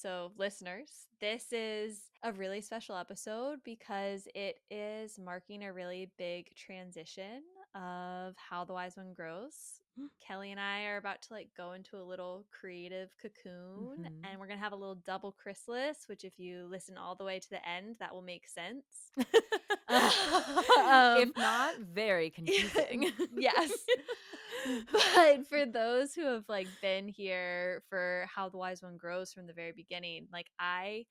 So, listeners, this is a really special episode because it is marking a really big transition of how the wise one grows. Kelly and I are about to go into a little creative cocoon, and we're going to have a little double chrysalis, which if you listen all the way to the end, that will make sense. If not, very confusing. Yes. But for those who have been here for how the wise one grows from the very beginning, I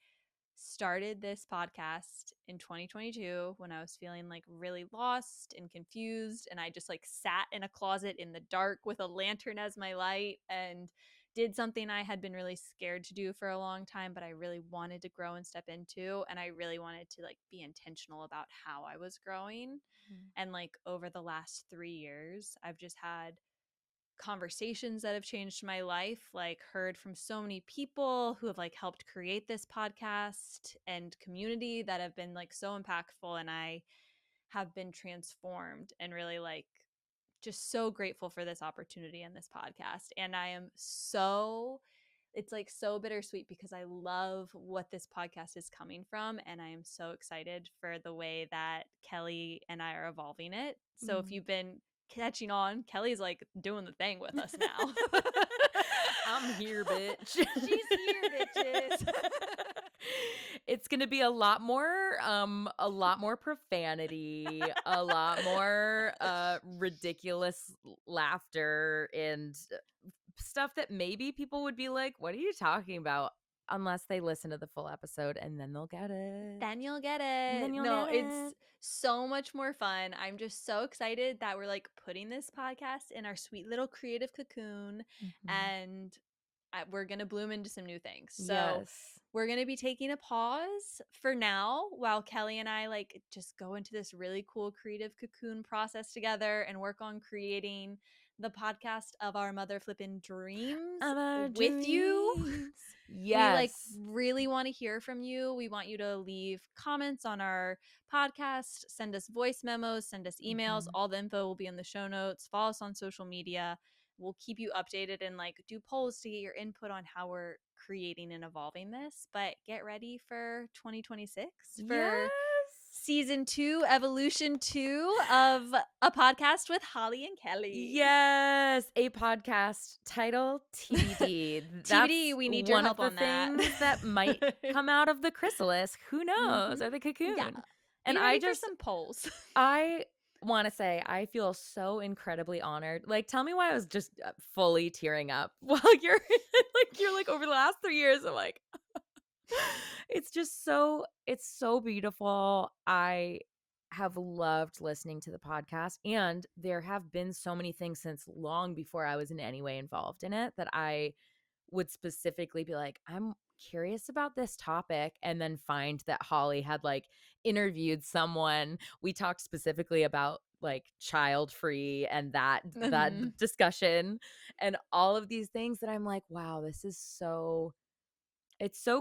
started this podcast in 2022 when I was feeling really lost and confused, and I just sat in a closet in the dark with a lantern as my light and did something I had been really scared to do for a long time, but I really wanted to grow and step into, and I really wanted to be intentional about how I was growing. And over the last 3 years, I've just had conversations that have changed my life, heard from so many people who have helped create this podcast and community that have been so impactful, and I have been transformed and really just so grateful for this opportunity and this podcast. And I am so it's so bittersweet because I love what this podcast is coming from, and I am so excited for the way that Kelly and I are evolving it. So if you've been catching on, Kelly's doing the thing with us now. I'm here, bitch. She's here, bitches. It's gonna be a lot more profanity, a lot more ridiculous laughter and stuff that maybe people would be like, "What are you talking about?" Unless they listen to the full episode, and then they'll get it. Then you'll get it. Then you'll No, get it's it. so much more fun. I'm just so excited that we're putting this podcast in our sweet little creative cocoon, and we're going to bloom into some new things. So Yes. we're going to be taking a pause for now while Kelly and I just go into this really cool creative cocoon process together and work on creating the podcast of our mother flippin' dreams with you. We Yes. really want to hear from you. We want you to leave comments on our podcast, send us voice memos, send us emails. All the info will be in the show notes. Follow us on social media. We'll keep you updated and do polls to get your input on how we're creating and evolving this. But get ready for 2026 for season 2, evolution 2 of a podcast with Holly and Kelly. Yes, a podcast title TBD. TBD, we need your help on that. One of the things that might come out of the chrysalis, who knows, or the cocoon. Yeah. And Be ready for some polls. I want to say I feel so incredibly honored. Tell me why I was just fully tearing up while you're over the last 3 years. I'm like, it's so beautiful. I have loved listening to the podcast, and there have been so many things since long before I was in any way involved in it that I would specifically be like, I'm curious about this topic, and then find that Holly had interviewed someone. We talked specifically about child free and that discussion and all of these things that I'm like, wow, it's so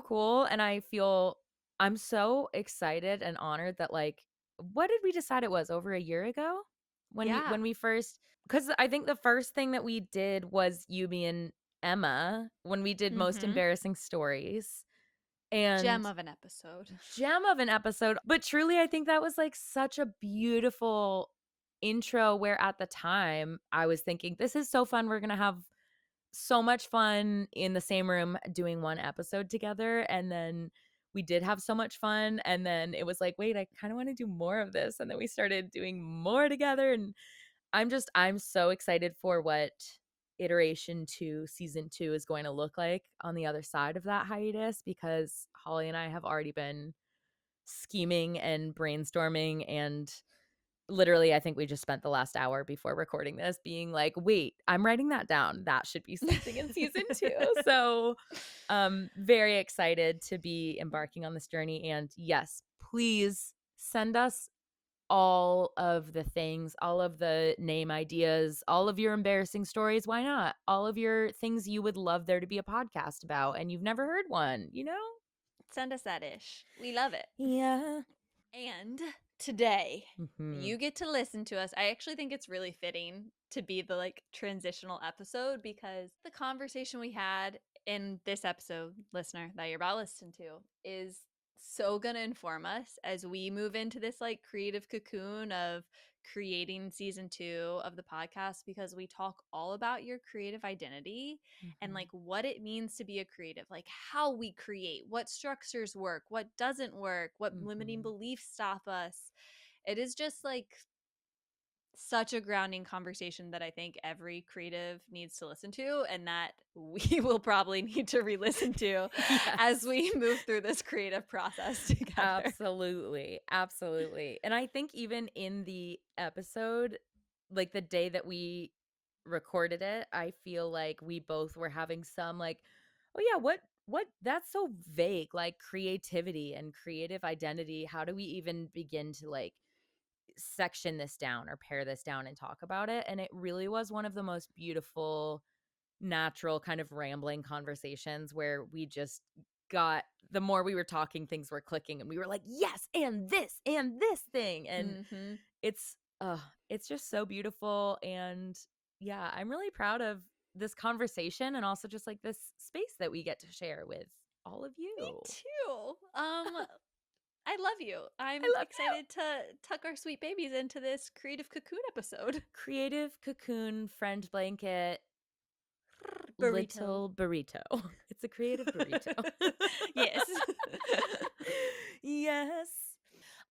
cool. And I'm so excited and honored that what did we decide it was over a year ago when we first, because I think the first thing that we did was you, me, and Emma when we did most embarrassing stories. And Gem of an episode. But truly, I think that was such a beautiful intro, where at the time I was thinking, this is so fun. We're going to have so much fun in the same room doing one episode together. And then we did have so much fun. And then it was like, wait, I kind of want to do more of this. And then we started doing more together. And I'm so excited for what iteration 2, season 2 is going to look like on the other side of that hiatus, because Holly and I have already been scheming and brainstorming, and literally I think we just spent the last hour before recording this being like, wait, I'm writing that down, that should be something in season 2. So very excited to be embarking on this journey. And yes, please send us all of the things, all of the name ideas, all of your embarrassing stories. Why not? All of your things you would love there to be a podcast about and you've never heard one, Send us that ish. We love it. Yeah. And today, you get to listen to us. I actually think it's really fitting to be the transitional episode, because the conversation we had in this episode, listener, that you're about to listen to is so gonna inform us as we move into this like creative cocoon of creating season 2 of the podcast, because we talk all about your creative identity and like what it means to be a creative, like how we create, what structures work, what doesn't work, what limiting beliefs stop us. It is just like such a grounding conversation that I think every creative needs to listen to, and that we will probably need to re-listen to as Yes. we move through this creative process together. Absolutely. Absolutely. And I think even in the episode, like the day that we recorded it, I feel like we both were having some like, oh yeah, what that's so vague, like creativity and creative identity. How do we even begin to like section this down or pare this down and talk about it? And it really was one of the most beautiful, natural, kind of rambling conversations where we just got, the more we were talking, things were clicking and we were like, yes, and this thing. And Mm-hmm. it's just so beautiful. And yeah, I'm really proud of this conversation and also just like this space that we get to share with all of Me you. too. I love you. I I'm love you. excited to tuck our sweet babies into this creative cocoon episode. Creative cocoon friend blanket Burrito. little burrito. It's a creative burrito. Yes. Yes.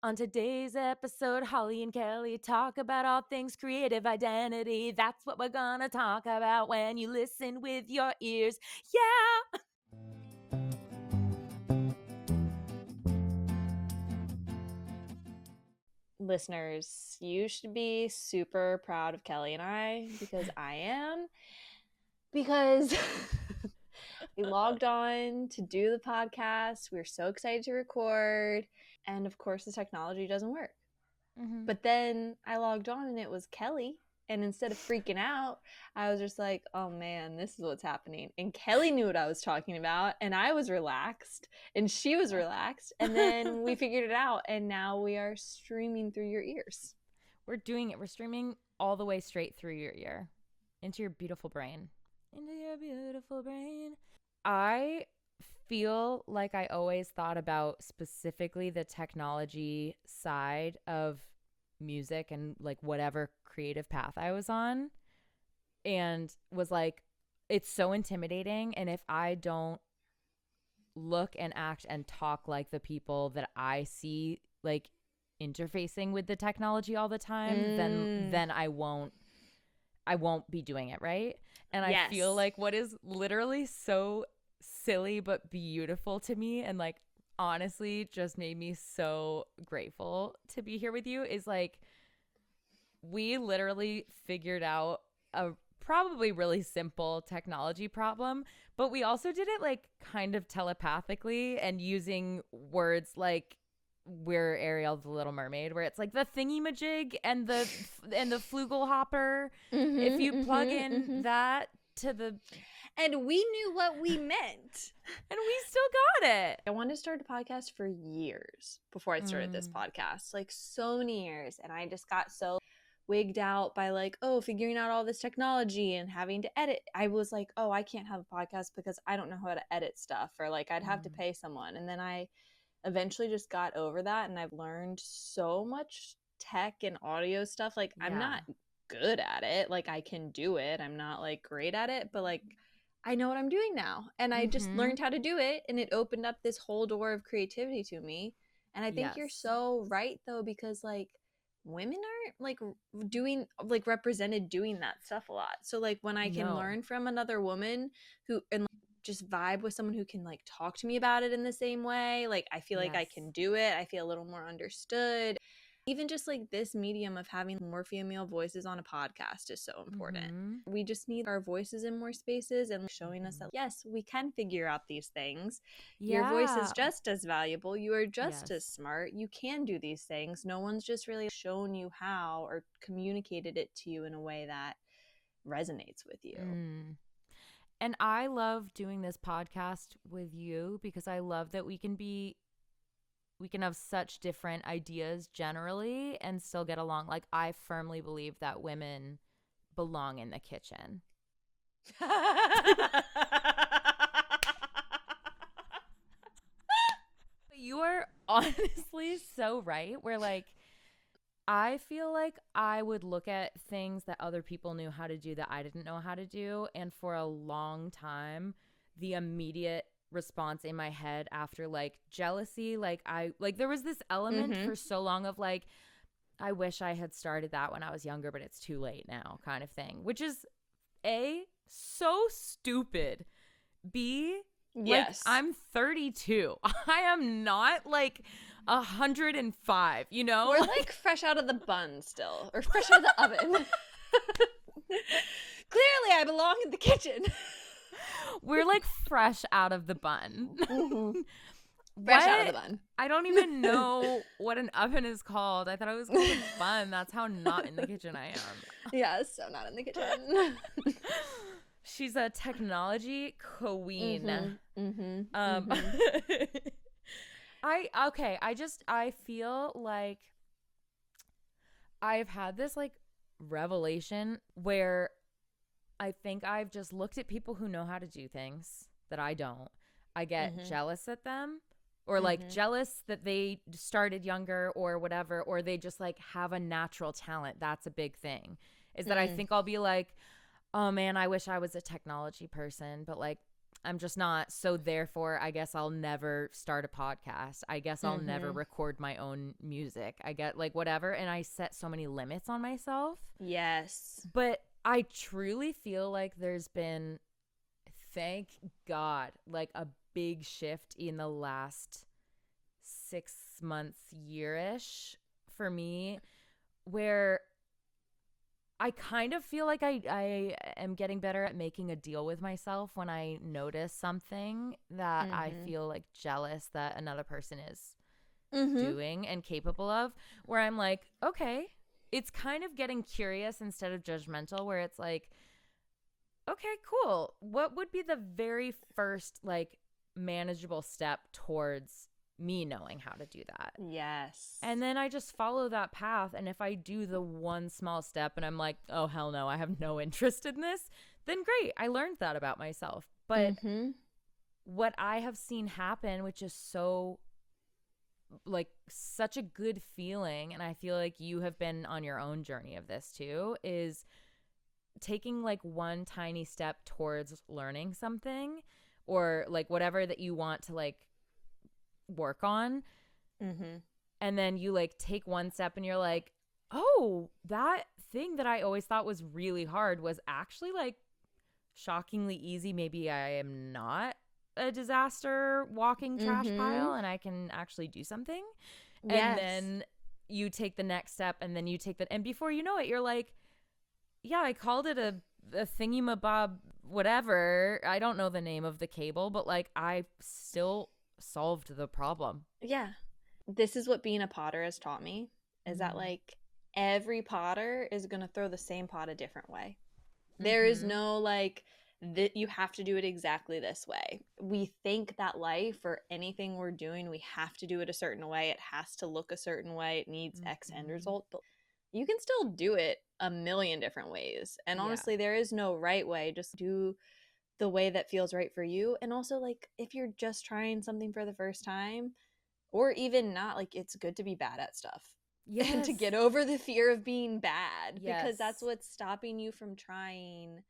On today's episode, Holly and Kelly talk about all things creative identity. That's what we're gonna talk about when you listen with your ears. Yeah. Listeners, you should be super proud of Kelly and I, because I am. Because we logged on to do the podcast. We were so excited to record. And of course, the technology doesn't work. Mm-hmm. But then I logged on and it was Kelly. And instead of freaking out, I was just like, oh man, this is what's happening. And Kelly knew what I was talking about. And I was relaxed. And she was relaxed. And then we figured it out. And now we are streaming through your ears. We're doing it. We're streaming all the way straight through your ear into your beautiful brain. Into your beautiful brain. I feel like I always thought about specifically the technology side of music and like whatever creative path I was on, and was like, it's so intimidating. And if I don't look and act and talk like the people that I see like interfacing with the technology all the time, then I won't be doing it right. And I Yes. feel like what is literally so silly but beautiful to me, and like honestly just made me so grateful to be here with you, is like we literally figured out a probably really simple technology problem, but we also did it like kind of telepathically and using words like we're Ariel the Little Mermaid, where it's like the thingy-majig and the flugelhopper. If you plug in that to the, and we knew what we meant. and we still got it. I wanted to start a podcast for years before I started this podcast, like so many years. And I just got so wigged out by like, oh, figuring out all this technology and having to edit. I was like, oh, I can't have a podcast because I don't know how to edit stuff, or like I'd have to pay someone. And then I eventually just got over that, and I've learned so much tech and audio stuff. Like I'm not good at it. Like I can do it. I'm not like great at it, but like I know what I'm doing now. And I just learned how to do it, and it opened up this whole door of creativity to me. And I think you're so right though, because like women aren't like doing like represented doing that stuff a lot. So like when I can learn from another woman who and like, just vibe with someone who can like talk to me about it in the same way, like I feel like I can do it. I feel a little more understood. Even just like this medium of having more female voices on a podcast is so important. We just need our voices in more spaces and showing us that yes, we can figure out these things. Your voice is just as valuable. You are just as smart. You can do these things. No one's just really shown you how or communicated it to you in a way that resonates with you. And I love doing this podcast with you because I love that we can have such different ideas generally and still get along. Like I firmly believe that women belong in the kitchen. honestly so right. Where like I feel like I would look at things that other people knew how to do that I didn't know how to do. And for a long time, the immediate response in my head after like jealousy, there was this element Mm-hmm. for so long of like, I wish I had started that when I was younger, but it's too late now kind of thing, which is A, so stupid. B, like Yes. I'm 32. I am not like 105, you know? We're Like like fresh out of the bun still, or fresh out of the oven. Clearly, I belong in the kitchen. we're like fresh out of the bun. Mm-hmm. Fresh out of the What? bun. I don't even know what an oven is called. I thought it was called a bun. That's how not in the kitchen I am. Yeah, so not in the kitchen. She's a technology queen. Mm-hmm. Mm-hmm. Um Mm-hmm. I feel like I've had this like revelation where I think I've just looked at people who know how to do things that I don't. I get Mm-hmm. jealous at them, or like Mm-hmm. jealous that they started younger or whatever, or they just like have a natural talent. That's a big thing. Is that I Mm. think I'll be like, oh man, I wish I was a technology person, but like I'm just not. So therefore, I guess I'll never start a podcast. I guess I'll never Mm-hmm. record my own music. I get like whatever. And I set so many limits on myself. Yes. But I truly feel like there's been, thank God, like a big shift in the last 6 months, year-ish for me, where I kind of feel like I am getting better at making a deal with myself when I notice something that I Mm-hmm. feel like jealous that another person is Mm-hmm. doing and capable of, where I'm like, okay, it's kind of getting curious instead of judgmental, where it's like, okay, cool. What would be the very first like manageable step towards me knowing how to do that? Yes. And then I just follow that path. And if I do the one small step and I'm like, oh, hell no, I have no interest in this, then great. I learned that about myself. But Mm-hmm. what I have seen happen, which is so like such a good feeling, and I feel like you have been on your own journey of this too, is taking like one tiny step towards learning something or like whatever that you want to like work on, Mm-hmm. and then you like take one step and you're like, oh, that thing that I always thought was really hard was actually like shockingly easy. Maybe I am not a disaster walking trash Mm-hmm. pile and I can actually do something. And Yes. then you take the next step, and then you take that, and before you know it, you're like, yeah, I called it a thingy-mabob, whatever. I don't know the name of the cable, but like I still solved the problem. Yeah. This is what being a potter has taught me is that Mm. like every potter is going to throw the same pot a different way. There is Mm-hmm. no like that you have to do it exactly this way. We think that life or anything we're doing, we have to do it a certain way. It has to look a certain way. It needs X end Mm-hmm. result. But you can still do it a million different ways. And Yeah. honestly, there is no right way. Just do the way that feels right for you. And also, like, if you're just trying something for the first time, or even not, like, it's good to be bad at stuff and to Yes. get over the fear of being bad because that's Yes. what's stopping you from trying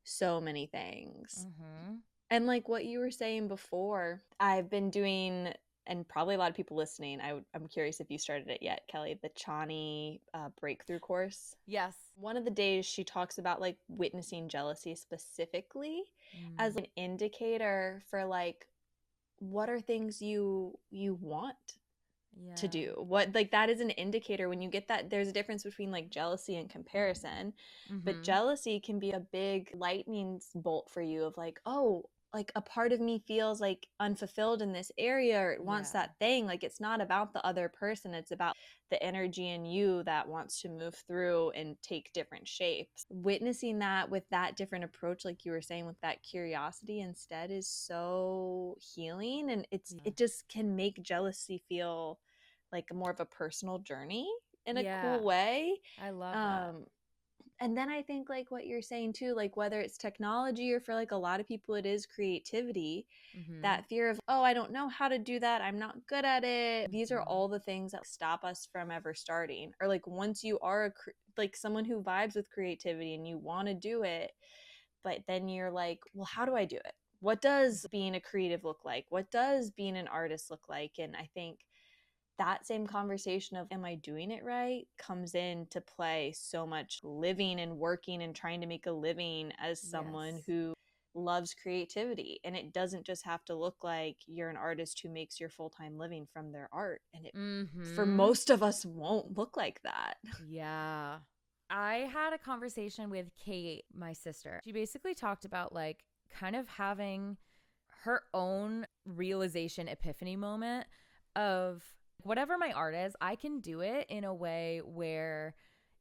so many things. Mm-hmm. And like what you were saying before, I've been doing, and probably a lot of people listening, I'm curious if you started it yet, Kelly, the Chani breakthrough course. Yes. One of the days she talks about like witnessing jealousy specifically as Mm. like, an indicator for like what are things you want to Yeah. do, what like that is an indicator when you get that. There's a difference between like jealousy and comparison, but Mm-hmm. jealousy can be a big lightning bolt for you of like, oh, like a part of me feels like unfulfilled in this area or it wants Yeah. that thing. Like it's not about the other person, it's about the energy in you that wants to move through and take different shapes. Witnessing that with that different approach, like you were saying, with that curiosity instead, is so healing. And Yeah. it just can make jealousy feel like more of a personal journey in a Yeah. cool way. I love that. um And then I think like what you're saying too, like whether it's technology or for like a lot of people it is creativity, Mhm. that fear of, oh, I don't know how to do that, I'm not good at it. These are Mhm. all the things that stop us from ever starting. Or like once you are like someone who vibes with creativity and you want to do it, but then you're like, well, how do I do it? What does being a creative look like? What does being an artist look like? And I think that same conversation of am I doing it right comes into play so much living and working and trying to make a living as someone Yes. who loves creativity. And it doesn't just have to look like you're an artist who makes your full-time living from their art. And it, for Mhm. most of us, won't look like that. Yeah. I had a conversation with Kate, my sister. She basically talked about like kind of having her own realization epiphany moment of whatever my art is, I can do it in a way where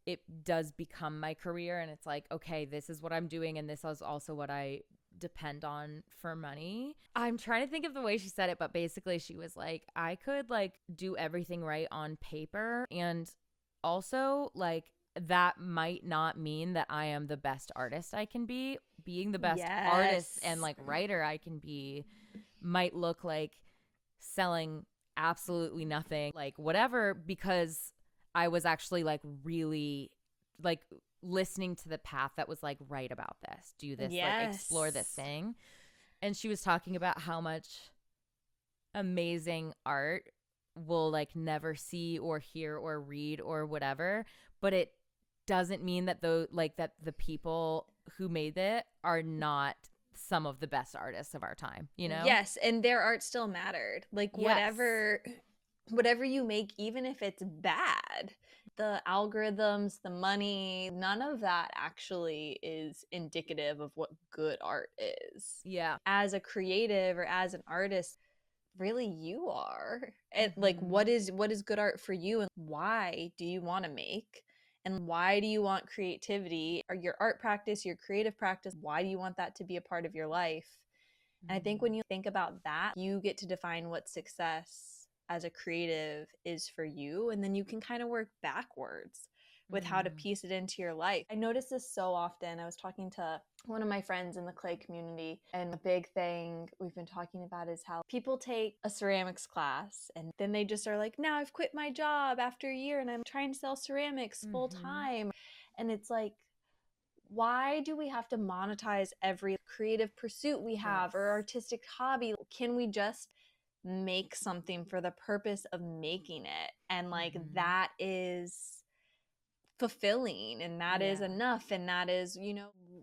it does become my career and it's like, okay, this is what I'm doing and this is also what I depend on for money. I'm trying to think of the way she said it, but basically she was like, I could like do everything right on paper and also like that might not mean that I am the best artist I can be. Being the best artist and Yes. like writer I can be might look like selling absolutely nothing, like whatever, because I was actually like really like listening to the path that was like, write about this, do this, like explore this Yes. thing. And she was talking about how much amazing art will like never see or hear or read or whatever, but it doesn't mean that the people who made it are not some of the best artists of our time, you know? Yes, and their art still mattered. Like Yes. whatever you make, even if it's bad, the algorithms, the money, none of that actually is indicative of what good art is. Yeah. As a creative or as an artist, really you are. And like Mhm. what is good art for you and why do you want to make? And why do you want creativity or your art practice, your creative practice? Why do you want that to be a part of your life? And I think when Mhm. you think about that, you get to define what success as a creative is for you. And then you can kind of work backwards with how to Mhm. piece it into your life. I notice this so often. I was talking to one of my friends in the clay community, and a big thing we've been talking about is how people take a ceramics class and then they just are like, now I've quit my job after a year and I'm trying to sell ceramics full Mhm. time. And it's like, why do we have to monetize every creative pursuit we have or Yes. artistic hobby? Can we just make something for the purpose of making it? And like Mhm. that is fulfilling and that is Yeah. enough. And that is,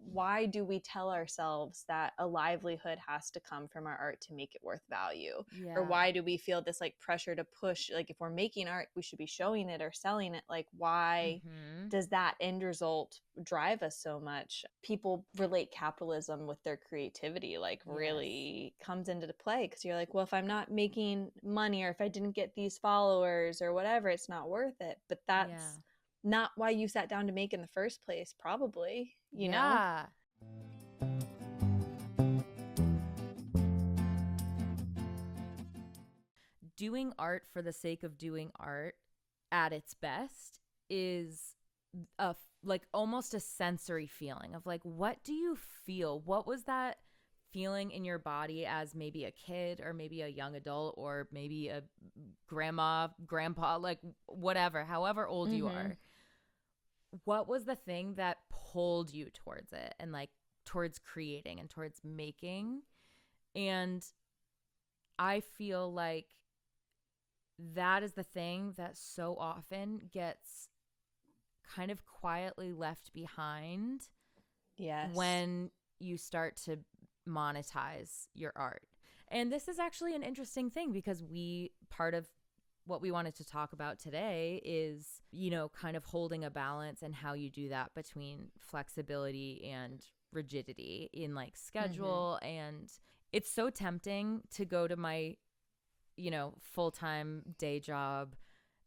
why do we tell ourselves that a livelihood has to come from our art to make it worth value? Or Yeah. why do we feel this like pressure to push, like if we're making art we should be showing it or selling it? Like why Mhm. does that end result drive us so much? People relate capitalism with their creativity, like Yes. really comes into play because you're like, well, if I'm not making money or if I didn't get these followers or whatever, it's not worth it. But Yeah. that's not why you sat down to make in the first place, probably. Yeah. Doing art for the sake of doing art at its best is like almost a sensory feeling of like, what do you feel? What was that feeling in your body as maybe a kid or maybe a young adult or maybe a grandma, grandpa, like whatever, however old you Mm-hmm. are? What was the thing that pulled you towards it and like towards creating and towards making? And I feel like that is the thing that so often gets kind of quietly left behind Yes. when you start to monetize your art. And this is actually an interesting thing because part of what we wanted to talk about today is, kind of holding a balance and how you do that between flexibility and rigidity in like Mm-hmm. schedule. And it's so tempting to go to my, full-time day job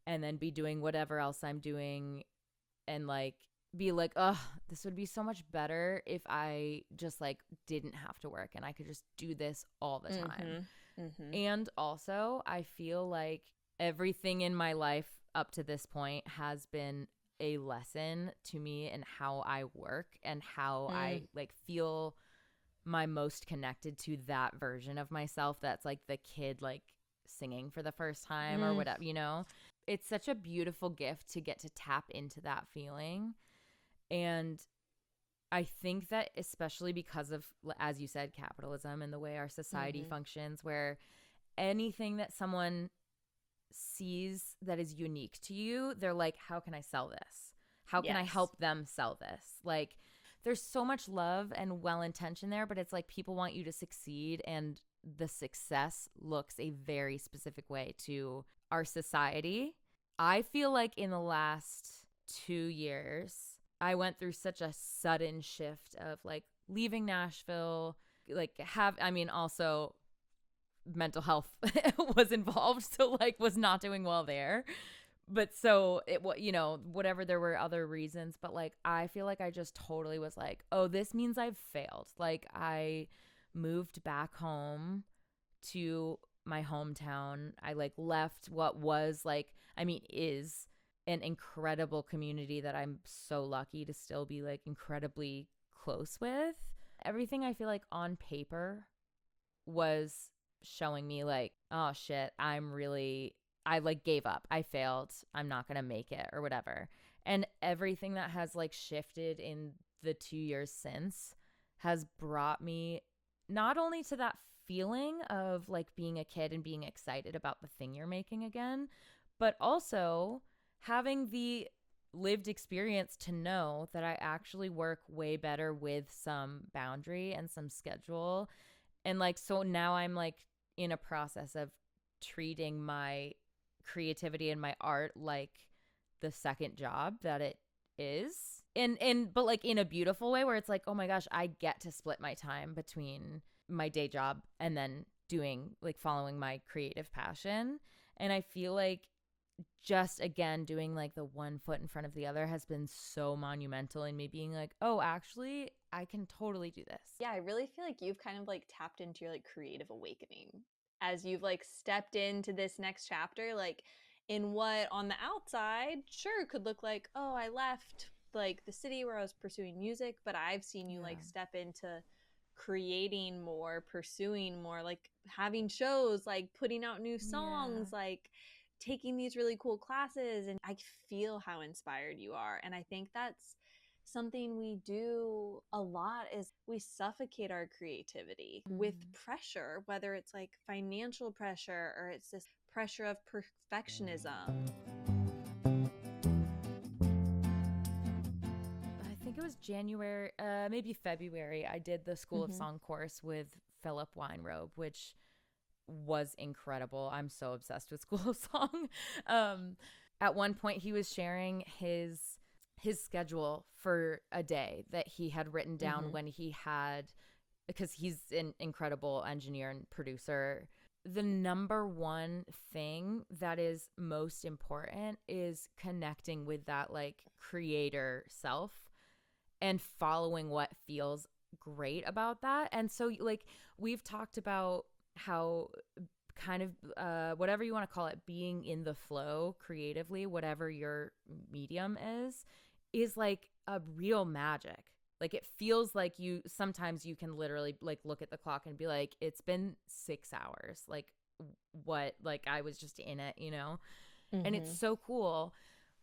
and then be doing whatever else I'm doing and like be like, oh, this would be so much better if I just like didn't have to work and I could just do this all the time. Mm-hmm. Mm-hmm. And also, I feel like everything in my life up to this point has been a lesson to me in how I work and how I Mm. like feel my most connected to that version of myself that's like the kid like singing for the first time or Mm. whatever, you know? It's such a beautiful gift to get to tap into that feeling. And I think that especially because of, as you said, capitalism and the way our society Mm-hmm. functions, where anything that someone sees that is unique to you, they're like, how can I sell this? How can I Yes. help them sell this? Like, there's so much love and well intention there, but it's like people want you to succeed, and the success looks a very specific way to our society. I feel like in the last 2 years, I went through such a sudden shift of like leaving Nashville, I mean, also mental health was involved, so like was not doing well there. But so it was, you know, whatever, there were other reasons, but like I feel like I just totally was like, oh, this means I've failed. Like I moved back home to my hometown. I like left what was like, I mean, is an incredible community that I'm so lucky to still be like incredibly close with. Everything I feel like on paper was showing me like, oh shit, I like gave up. I failed. I'm not going to make it or whatever. And everything that has like shifted in the 2 years since has brought me not only to that feeling of like being a kid and being excited about the thing you're making again, but also having the lived experience to know that I actually work way better with some boundary and some schedule. And like, so now I'm like in a process of treating my creativity and my art like the second job that it is. And but like in a beautiful way where it's like, oh my gosh, I get to split my time between my day job and then doing like following my creative passion. And I feel like just again doing like the one foot in front of the other has been so monumental in me being like, oh, actually I can totally do this. Yeah, I really feel like you've kind of like tapped into your like creative awakening as you've like stepped into this next chapter, like in what on the outside sure could look like, oh, I left like the city where I was pursuing music, but I've seen you Yeah. like step into creating more, pursuing more, like having shows, like putting out new Yeah. songs, like taking these really cool classes. And I feel how inspired you are. And I think that's something we do a lot is we suffocate our creativity with Mm. pressure, whether it's like financial pressure or it's this pressure of perfectionism. I think it was January, maybe February. I did the School of Mm-hmm. Song course with Philip Weinrobe, which was incredible. I'm so obsessed with School of Song. Um, at one point, he was sharing his schedule for a day that he had written down Mm-hmm. when he had, because he's an incredible engineer and producer. The number one thing that is most important is connecting with that like creator self and following what feels great about that. And so like we've talked about how kind of whatever you want to call it, being in the flow creatively, whatever your medium is like a real magic. Like it feels like you sometimes you can literally like look at the clock and be like, it's been 6 hours. Like what, like I was just in it, you know? And it's Mm-hmm. so cool.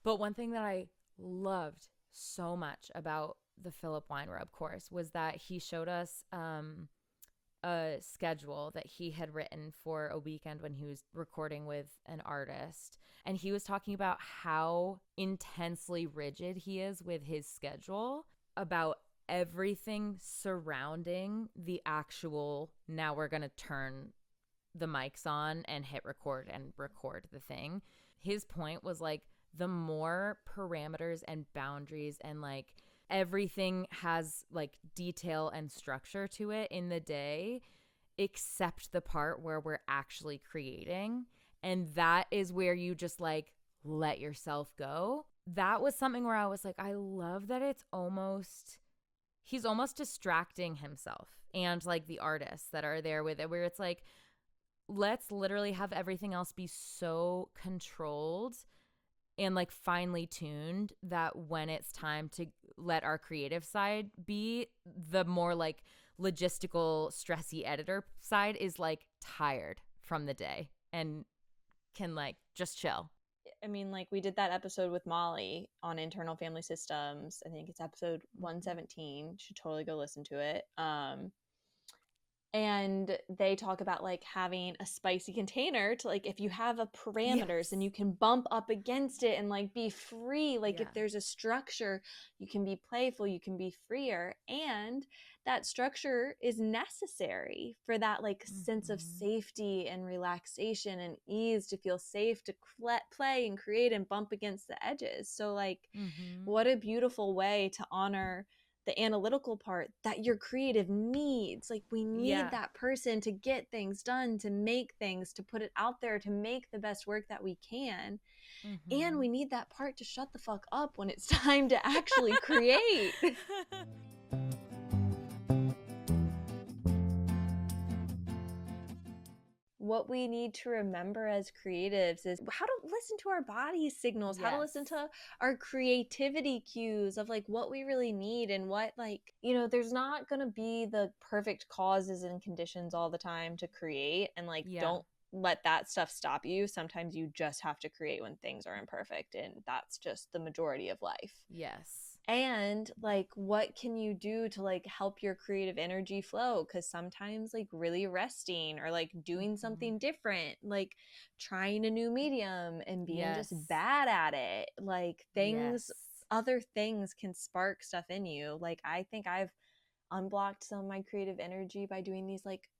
But one thing that I loved so much about the Philip Weinrobe course was that he showed us a schedule that he had written for a weekend when he was recording with an artist. And he was talking about how intensely rigid he is with his schedule about everything surrounding the actual, now we're going to turn the mics on and hit record and record the thing. His point was like the more parameters and boundaries and like everything has like detail and structure to it in the day, except the part where we're actually creating. And that is where you just like let yourself go. That was something where I was like, I love that it's almost, he's almost distracting himself and like the artists that are there with it, where it's like, let's literally have everything else be so controlled and like finely tuned that when it's time to let our creative side be, the more like logistical, stressy editor side is like tired from the day and can like just chill. I mean, like we did that episode with Molly on internal family systems. I think it's episode Mhm. 117. Should totally go listen to it. And they talk about like having a spicy container to like if you have a parameters and Yes. you can bump up against it and like be free, like if Yeah. there's a structure you can be playful, you can be freer, and that structure is necessary for that like sense of Mhm. safety and relaxation and ease, to feel safe to play and create and bump against the edges. So like Mhm. what a beautiful way to honor the analytical part that your creative needs. Like, we need Yeah. that person to get things done, to make things, to put it out there, to make the best work that we can. And Mhm. we need that part to shut the fuck up when it's time to actually create. What we need to remember as creatives is how to listen to our body signals, how to Yes. listen to our creativity cues of like what we really need, and what, like, there's not going to be the perfect causes and conditions all the time to create, and like Yeah. don't let that stuff stop you. Sometimes you just have to create when things are imperfect, and that's just the majority of life. Yes. And like what can you do to like help your creative energy flow, because sometimes like really resting or like doing Mhm. something different, like trying a new medium and being just Yes. bad at it, like things, Yes. other things can spark stuff in you. Like I think I've unblocked some of my creative energy by doing these like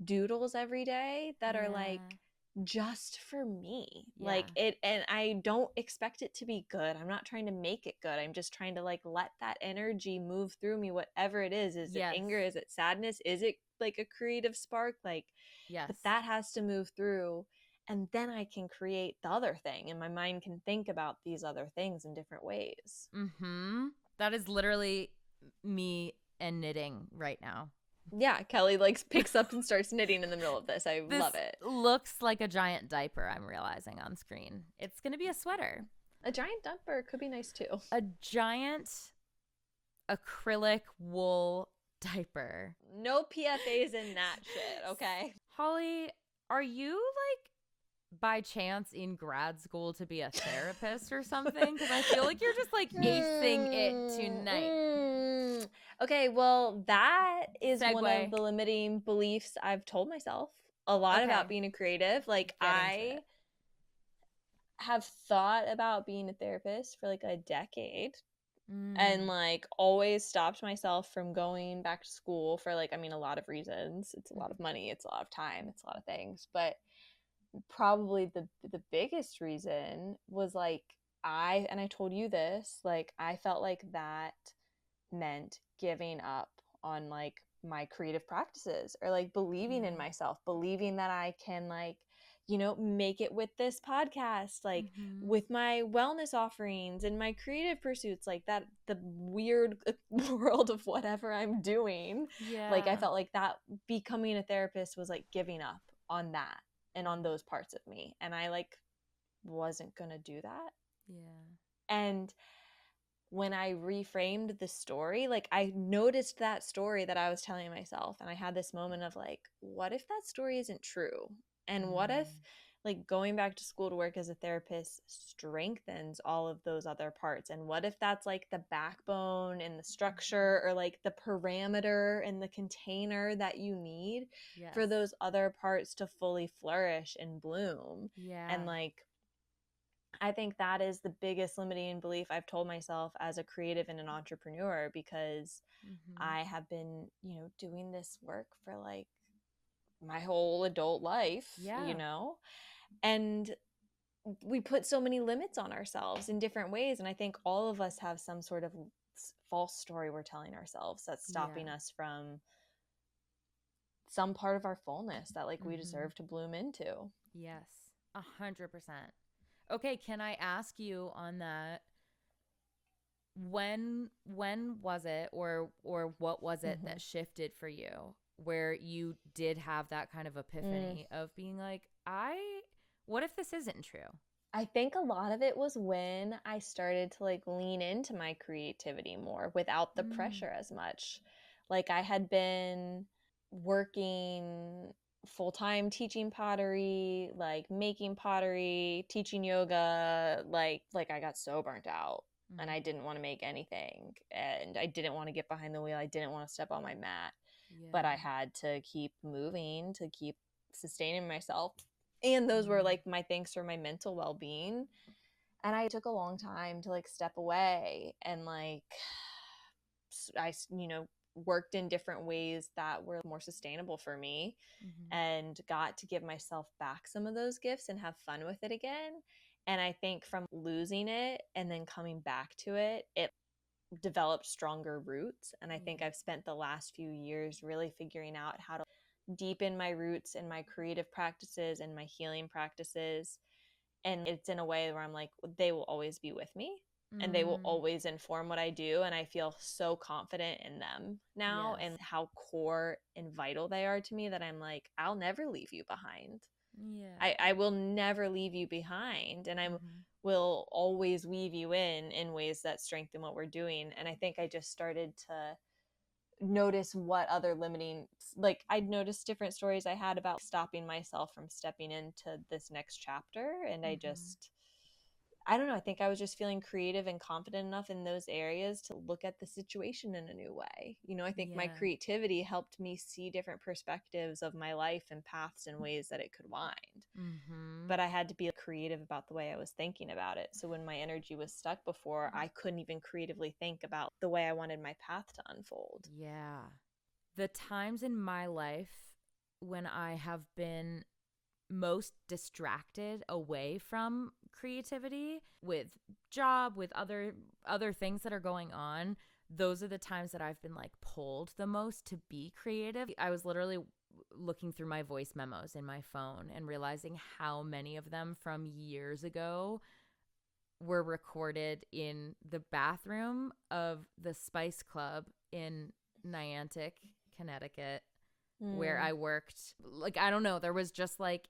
doodles every day that are like Yeah. just for me, Yeah. like it, and I don't expect it to be good. I'm not trying to make it good. I'm just trying to like let that energy move through me, whatever it is it Yes. anger, is it sadness, is it like a creative spark, like, but Yes. that has to move through, and then I can create the other thing, and my mind can think about these other things in different ways. Mhm. That is literally me and knitting right now. Yeah, Kelly like picks up and starts knitting in the middle of this. I This love it. looks like a giant diaper, I'm realizing on screen. It's going to be a sweater. A giant dumper could be nice too. A giant acrylic wool diaper. No PFAs in that shit, okay? Holly, are you like by chance in grad school to be a therapist or something? Because I feel like you're just like acing it tonight. Okay, well, that is one of Segue. the limiting beliefs I've told myself a lot about Okay, being a creative. Like, get into it. I have thought about being a therapist for like a decade, and Mm, like always stopped myself from going back to school for like, I mean, a lot of reasons. It's a lot mhm, of money, it's a lot of time, it's a lot of things. But probably the biggest reason was like, I told you this, like I felt like that meant giving up on like my creative practices, or like believing in yeah. myself, believing that I can like, make it with this podcast, like Mm-hmm. with my wellness offerings and my creative pursuits, like that, the weird world of whatever I'm doing. Like I Yeah. felt like that becoming a therapist was like giving up on that and on Yeah. those parts of me. And I like wasn't going to do that. Yeah. And when I reframed the story, like I noticed that story that I was telling myself, and I had this moment of like, what if that story isn't true? And what if Mm, like going back to school to work as a therapist strengthens all of those other parts? And what if that's like the backbone and the structure, or like the parameter and the container that you need yes. for those other parts to fully flourish and bloom? And Yeah. like I think that is the biggest limiting belief I've told myself as a creative and an entrepreneur, because Mm-hmm. I have been, doing this work for like my whole adult life, Yeah. and we put so many limits on ourselves in different ways. And I think all of us have some sort of false story we're telling ourselves that's stopping Yeah. us from some part of our fullness that like we Mm-hmm. deserve to bloom into. Yes. 100%. Okay, can I ask you on that, when was it, or what was it Mm-hmm. that shifted for you where you did have that kind of Mm. epiphany of being like, I what if this isn't true? I think a lot of it was when I started to like lean into my creativity more without the Mm, pressure as much. Like I had been working full time teaching pottery, like making pottery, teaching yoga, like I got so burnt out and I mhm. didn't want to make anything and I didn't want to get behind the wheel. I didn't want to step on my mat, but I Yeah. had to keep moving to keep sustaining myself. And those were Mm, like my things for my mental well-being. And I took a long time to like step away and like I worked in different ways that were more sustainable for me mhm. and got to give myself back some of those gifts and have fun with it again. And I think from losing it and then coming back to it, it developed stronger roots. And I think Yeah. I've spent the last few years really figuring out how to deepen my roots in my creative practices and my healing practices. And it's in a way where I'm like, they will always be with me and they will Mm, always inform what I do. And I feel so confident in them now yes. and how core and vital they are to me that I'm like, I'll never leave you behind. I Yeah. will never leave you behind. And I Mhm. will always weave you in ways that strengthen what we're doing. And I think I just started to notice what other limiting, like I'd noticed different stories I had about stopping myself from stepping into this next chapter. And Mhm. I don't know, I think I was just feeling creative and confident enough in those areas to look at the situation in a new way. I think my Yeah. creativity helped me see different perspectives of my life and paths in ways that it could wind, Mhm. but I had to be creative about the way I was thinking about it. So when my energy was stuck before, I couldn't even creatively think about the way I wanted my path to unfold. Yeah. The times in my life when I have been most distracted away from creativity with job, with other things that are going on, those are the times that I've been like pulled the most to be creative. I was literally looking through my voice memos in my phone and realizing how many of them from years ago were recorded in the bathroom of the Spice Club in Niantic, Connecticut, where Mm, I worked. Like, I don't know, there was just like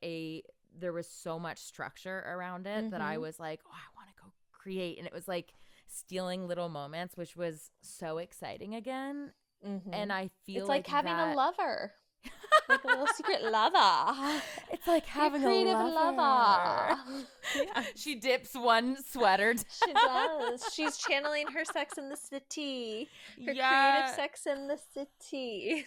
there was so much structure around it that I mm-hmm, was like, oh, I want to go create. And it was like stealing little moments, which was so exciting again. mm-hmm. And I feel It's like like having a that. lover, like a little secret lover. It's like Your having a creative lover. lover. Yes. She dips one sweater. She does. She's channeling her Sex in the City, her creative Yeah. Sex in the City.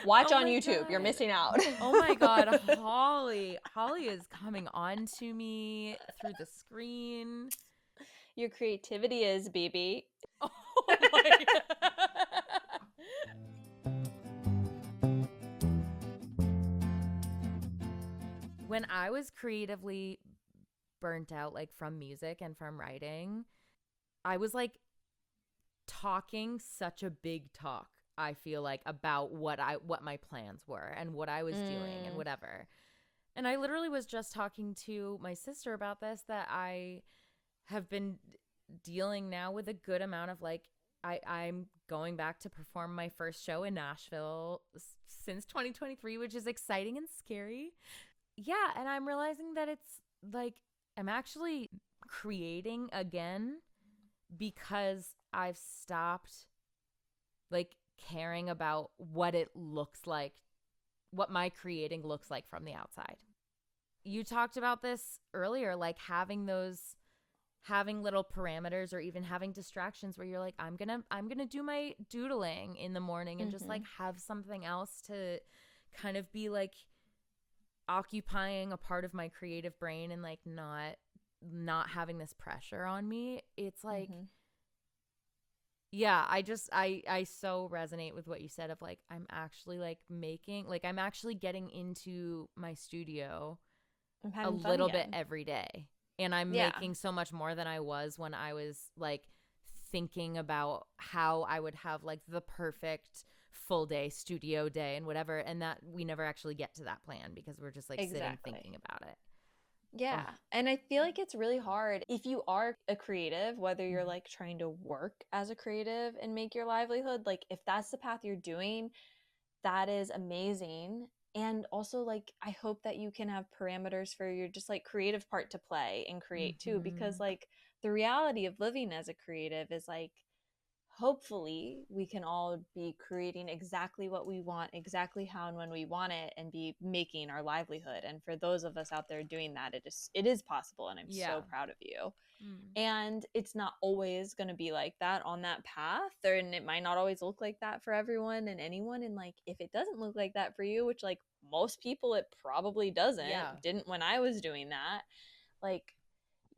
Watch Oh on my YouTube. You're God. missing out. Oh my God. Holly. Holly is coming on to me through the screen. Your creativity is, BB. Oh my God. When I was creatively burnt out, like from music and from writing, I was like talking such a big talk. I feel like about what my plans were and what I was doing and Mm, whatever. And I literally was just talking to my sister about this, that I have been dealing now with a good amount of like I'm going back to perform my first show in Nashville since 2023, which is exciting and scary. Yeah, and I'm realizing that it's like I'm actually creating again because I've stopped like caring about what it looks like, what my creating looks like from the outside. You talked about this earlier, like having little parameters or even having distractions where you're like, I'm gonna do my doodling in the morning and just like mm-hmm, have something else to kind of be like occupying a part of my creative brain and like not having this pressure on me. It's like, mm-hmm. yeah, I so resonate with what you said of like I'm actually getting into my studio I'm a having fun little bit again. every day. And I'm Yeah, making so much more than I was when I was like thinking about how I would have like the perfect full day studio day and whatever. And that we never actually get to that plan because we're just like sitting exactly. thinking about it. Yeah. Oh, And I feel like it's really hard if you are a creative, whether you're mhm. like trying to work as a creative and make your livelihood, like if that's the path you're doing, that is amazing. And also, like, I hope that you can have parameters for your just like creative part to play and create too, because Mhm. like the reality of living as a creative is like, hopefully we can all be creating exactly what we want, exactly how and when we want it, and be making our livelihood. And for those of us out there doing that, it is possible, and I'm so Yeah. proud of you. Mm. And it's not always going to be like that on that path, and it might not always look like that for everyone and anyone. And like, if it doesn't look like that for you, which like most people it probably Yeah. didn't when I was doing that, like,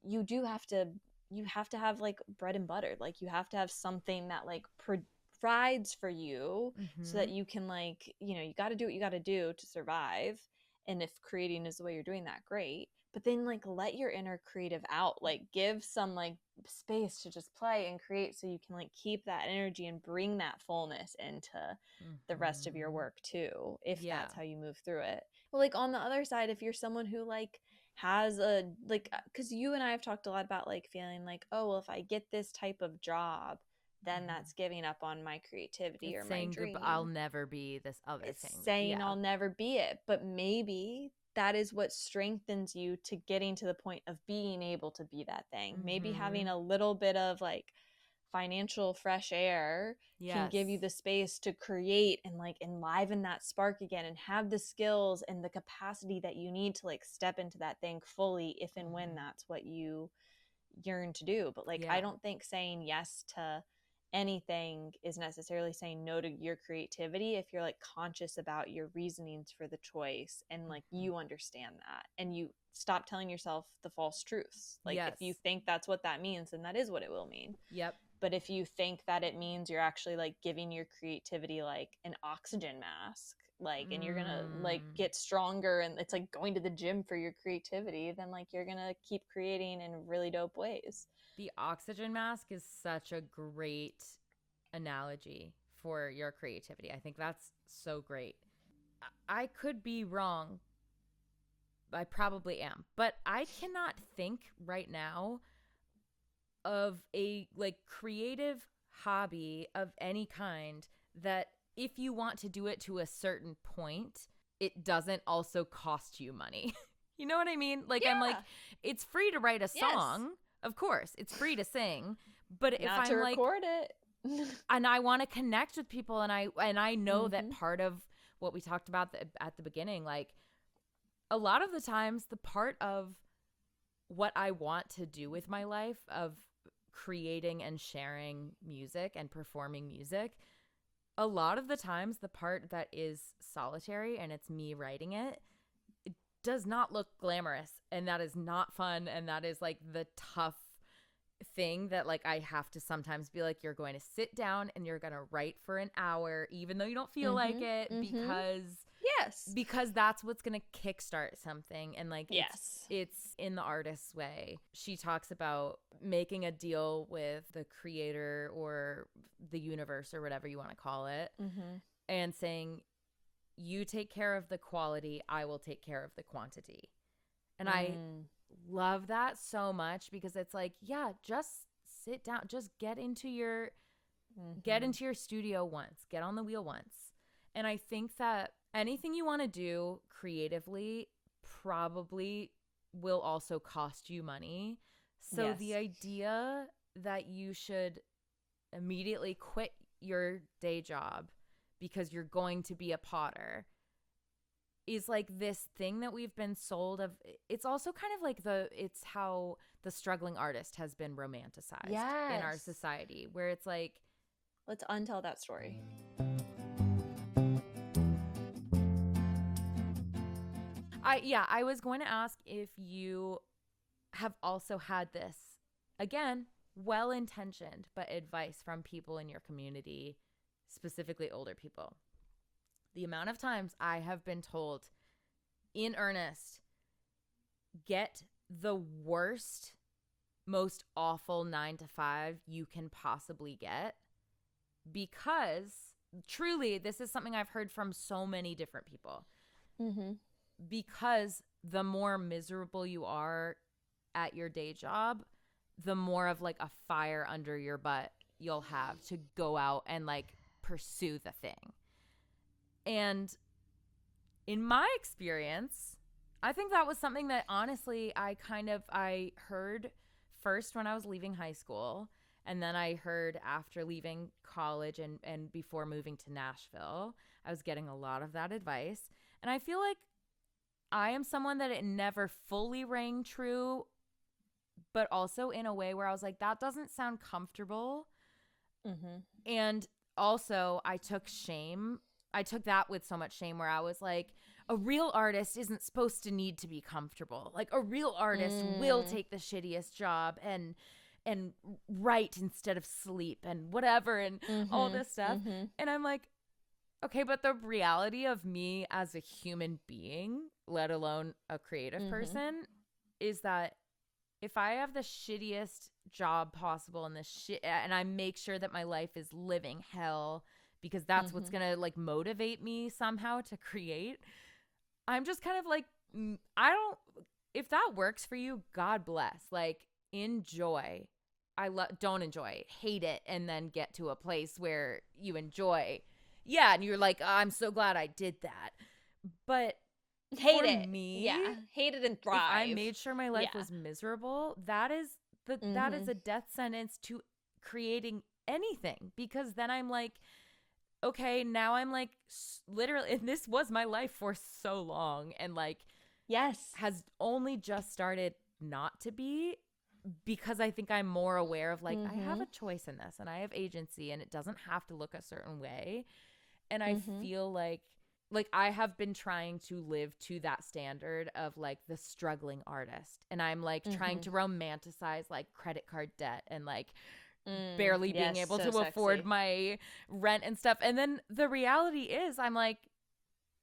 you do have to, you have to have like bread and butter, like you have to have something that like provides for you, so that Mhm. you can, like, you got to do what you got to do to survive. And if creating is the way you're doing that, great. But then like let your inner creative out, like give some like space to just play and create, so you can like keep that energy and bring that fullness into the rest of your Mhm. work too, if Yeah. that's how you move through it. Well, like on the other side, if you're someone who like has a like, because you and I have talked a lot about like feeling like, oh well, if I get this type of job, then Mhm. that's giving up on my creativity It's or my saying goodbye. I'll dream. never be this other It's thing. saying Yeah. I'll never be it. But maybe that is what strengthens you to getting to the point of being able to be that thing. Maybe having Mhm. a little bit of like financial fresh air can give you Yes. the space to create and like enliven that spark again, and have the skills and the capacity that you need to like step into that thing fully, if and when Mhm. that's what you yearn to do. But like, I Yeah. don't think saying yes to anything is necessarily saying no to your creativity, if you're like conscious about your reasonings for the choice, and like Mhm. you understand that, and you stop telling yourself the false truths. Like, if you Yes. think that's what that means, then that is what it will mean. Yep. But if you think that it means you're actually like giving your creativity like an oxygen mask, like, and you're gonna like Mm. get stronger, and it's like going to the gym for your creativity, then like you're gonna keep creating in really dope ways. The oxygen mask is such a great analogy for your creativity. I think that's so great. I could be wrong. I probably am. But I cannot think right now of a like creative hobby of any kind that if you want to do it to a certain point, it doesn't also cost you money. You know what I mean? Like I'm like Yeah. it's free to write a Yes. song. Of course, it's free to sing, but if Not to I'm like record it. and I want to connect with people and I know that Mm-hmm. part of what we talked about at the beginning, like a lot of the times the part of what I want to do with my life of creating and sharing music and performing music, a lot of the times the part that is solitary and it's me writing it, it does not look glamorous, and that is not fun, and that is like the tough thing that like I have to sometimes be like, you're going to sit down and you're going to write for an hour even though you don't feel like Mm-hmm. it, Mm-hmm. because Yes. that's what's going to kickstart something. And like Yes. it's in the artist's way. She talks about making a deal with the creator or the universe or whatever you want to call it, Mm-hmm. and saying, you take care of the quality, I will take care of the quantity. And I Mm. love that so much, because it's like, yeah, just sit down, just get Mm-hmm. into your studio once, get on the wheel once. And I think that anything you want to do creatively probably will also cost you money. So the Yes. idea that you should immediately quit your day job because you're going to be a potter is like this thing that we've been sold of. It's also kind of like it's how the struggling artist has been romanticized in our Yes. society, where it's like, Let's untell that story. I was going to ask if you have also had this, again, well-intentioned, but advice from people in your community, specifically older people. The amount of times I have been told in earnest, get the worst, most awful 9 to 5 you can possibly get, because truly, this is something I've heard from so many different people. Mm-hmm. Because the more miserable you are at your day job, the more of like a fire under your butt you'll have to go out and like pursue the thing. And In my experience, I think that was something that honestly I heard first when I was leaving high school, and then I heard after leaving college and before moving to Nashville. I was getting a lot of that advice. And I feel like I am someone that it never fully rang true, but also in a way where I was like, that doesn't sound comfortable. Mm-hmm. And also, I took shame. I took that with so much shame where I was like, a real artist isn't supposed to need to be comfortable. Like a real artist will Mm. take the shittiest job and write instead of sleep and whatever and all Mm-hmm. this stuff. Mm-hmm. And I'm like, okay, but the reality of me as a human being, let alone a creative Mm-hmm. person, is that if I have the shittiest job possible and the shit, and I make sure that my life is living hell because that's what's Mm-hmm. gonna like motivate me somehow to create, I'm just kind of like, I don't. If that works for you, God bless. Like, enjoy. Don't enjoy, hate it, and then get to a place where you enjoy. Yeah, and you're like, oh, I'm so glad I did that. But Hate for it. me, Yeah. Hate it and if I thrive. made sure my life Yeah. was miserable, that Mm-hmm. is a death sentence to creating anything, because then I'm like, okay, now I'm like literally, and this was my life for so long and like Yes. has only just started not to be, because I think I'm more aware of like I have Mm-hmm. a choice in this and I have agency and it doesn't have to look a certain way. And I Mm-hmm. feel like I have been trying to live to that standard of like the struggling artist, and I'm like trying Mm-hmm. to romanticize like credit card debt and like Mm. barely being Yes, able so to afford sexy. my rent and stuff. And then the reality is I'm like,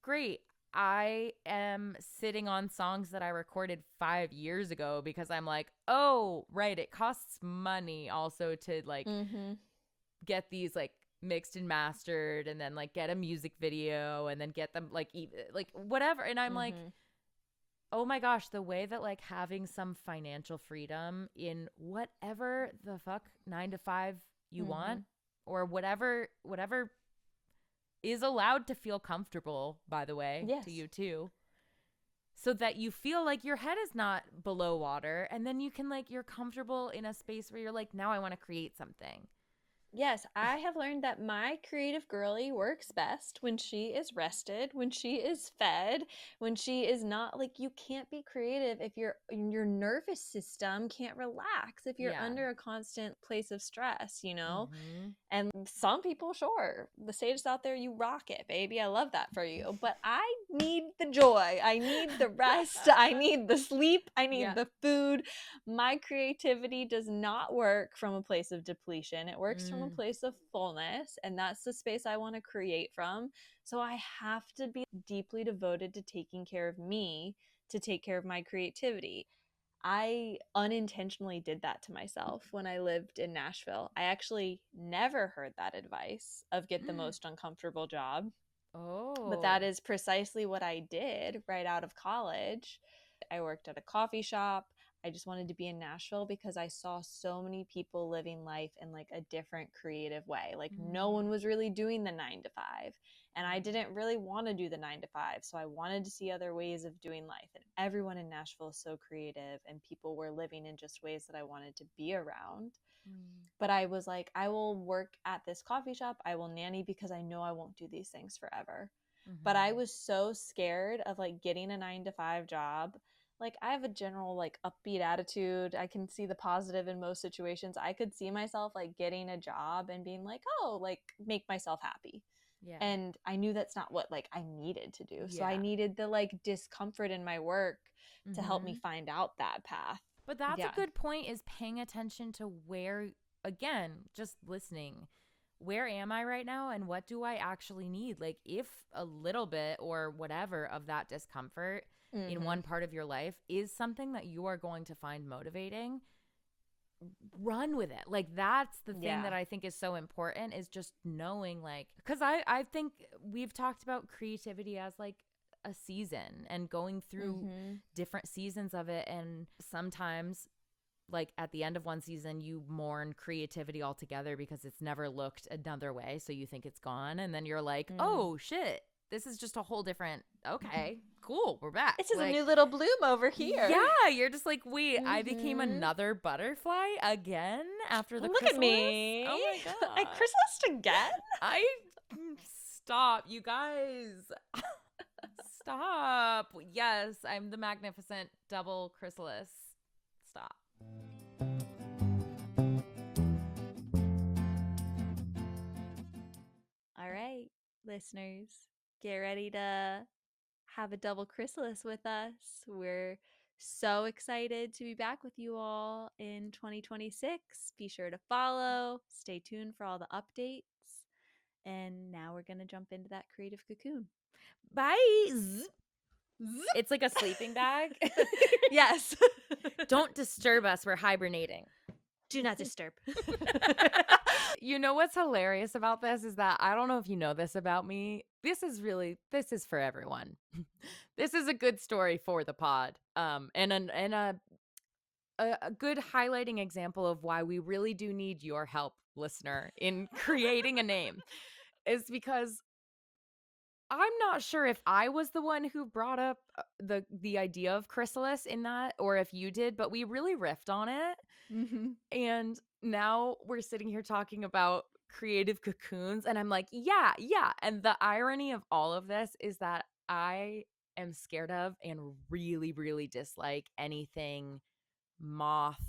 great, I am sitting on songs that I recorded 5 years ago because I'm like, oh, right, it costs money also to like Mm-hmm. get these like mixed and mastered and then like get a music video and then get them like like whatever. And I'm like, Mm-hmm. oh my gosh, the way that like having some financial freedom in whatever the fuck 9 to 5 you Mm-hmm. want, or whatever is allowed to feel comfortable, by the way, to Yes. you too, so that you feel like your head is not below water, and then you can like you're comfortable in a space where you're like, now I want to create something. Yes, I have learned that my creative girly works best when she is rested, when she is fed, when she is not like you can't be creative if your nervous system can't relax, if you're Yeah. under a constant place of stress, you know? Mhm. And some people, sure, the stages out there, you rock it, baby. I love that for you. But I need the joy. I need the rest. I need the sleep. I need Yeah. the food. My creativity does not work from a place of depletion. It works from a Mm. place of fullness. And that's the space I want to create from. So I have to be deeply devoted to taking care of me to take care of my creativity. I unintentionally did that to myself when I lived in Nashville. I actually never heard that advice of get the most uncomfortable job, but that Oh. is precisely what I did right out of college. I worked at a coffee shop. I just wanted to be in Nashville because I saw so many people living life in like a different creative way. Like no Mm. one was really doing the 9 to 5, and I Mm. didn't really want to do the 9 to 5. So I wanted to see other ways of doing life. And everyone in Nashville is so creative and people were living in just ways that I wanted to be around. Mm. But I was like, I will work at this coffee shop. I will nanny because I know I won't do these things forever. But I Mhm. was so scared of like getting a 9 to 5 job. Like I have a general like upbeat attitude. I can see the positive in most situations. I could see myself like getting a job and being like, "Oh, like make myself happy." Yeah. And I knew that's not what like I needed to do. So I Yeah. needed the like discomfort in my work to help me Mhm. find out that path. But that's a Yeah. good point, is paying attention to where, again, just listening. Where am I right now and what do I actually need? Like, if a little bit or whatever of that discomfort in Mhm. one part of your life is something that you are going to find motivating, run with it. Like, that's the thing that Yeah. I think is so important, is just knowing, like, because I think we've talked about creativity as like a season and going through Mhm. different seasons of it. And sometimes, like at the end of one season, you mourn creativity altogether because it's never looked another way. So you think it's gone. And then you're like, Mm. oh shit, this is just a whole different, okay, cool, we're back. This is a Like, new little bloom over here. yeah, you're just like, wait, I became Mhm. another butterfly again after the Look at chrysalis? me. Oh my I god. chrysalised again. I stop, you guys. Stop. Yes, I'm the magnificent double chrysalis. Stop. All right, listeners, get ready to have a double chrysalis with us. We're so excited to be back with you all in 2026. Be sure to follow, stay tuned for all the updates. And now we're going to jump into that creative cocoon. Bye. Zzz. It's like a sleeping bag. Yes. Don't disturb us. We're hibernating. Do not disturb. You know what's hilarious about this is that I don't know if you know this about me. This is for everyone. This is a good story for the pod. And a good highlighting example of why we really do need your help, listener, in creating a name is because I'm not sure if I was the one who brought up the idea of chrysalis in that, or if you did, but we really riffed on it. Mm-hmm. And now we're sitting here talking about creative cocoons, and I'm like, yeah, yeah. And the irony of all of this is that I am scared of and really, really dislike anything moth,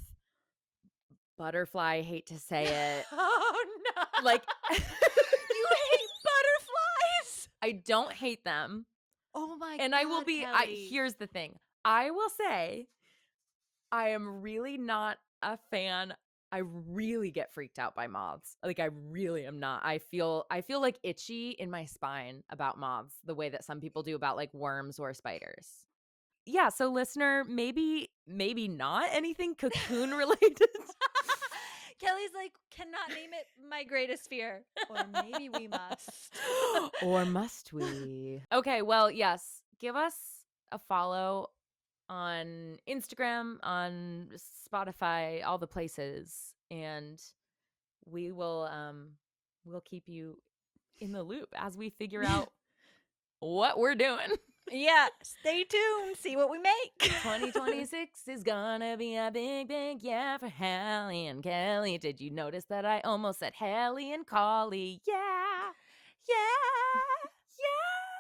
butterfly. I hate to say it. Oh no. Like, You hate butterflies? I don't hate them. Oh my And god. I will be, Kelly. here's the thing. I will say I am really not a fan. I really get freaked out by moths. Like, I really am not. I feel like itchy in my spine about moths the way that some people do about like worms or spiders. Yeah, so listener, maybe not anything cocoon related. Kelly's like, cannot name it my greatest fear. Or maybe we must. Or must we? Okay, well, yes. Give us a follow on Instagram, on Spotify, all the places, and we will we'll keep you in the loop as we figure out what we're doing. Yeah, stay tuned. See what we make. 2026 is gonna be a big yeah for Hallie and Kelly. Did you notice that I almost said Hallie and Collie? Yeah. Yeah. Yeah.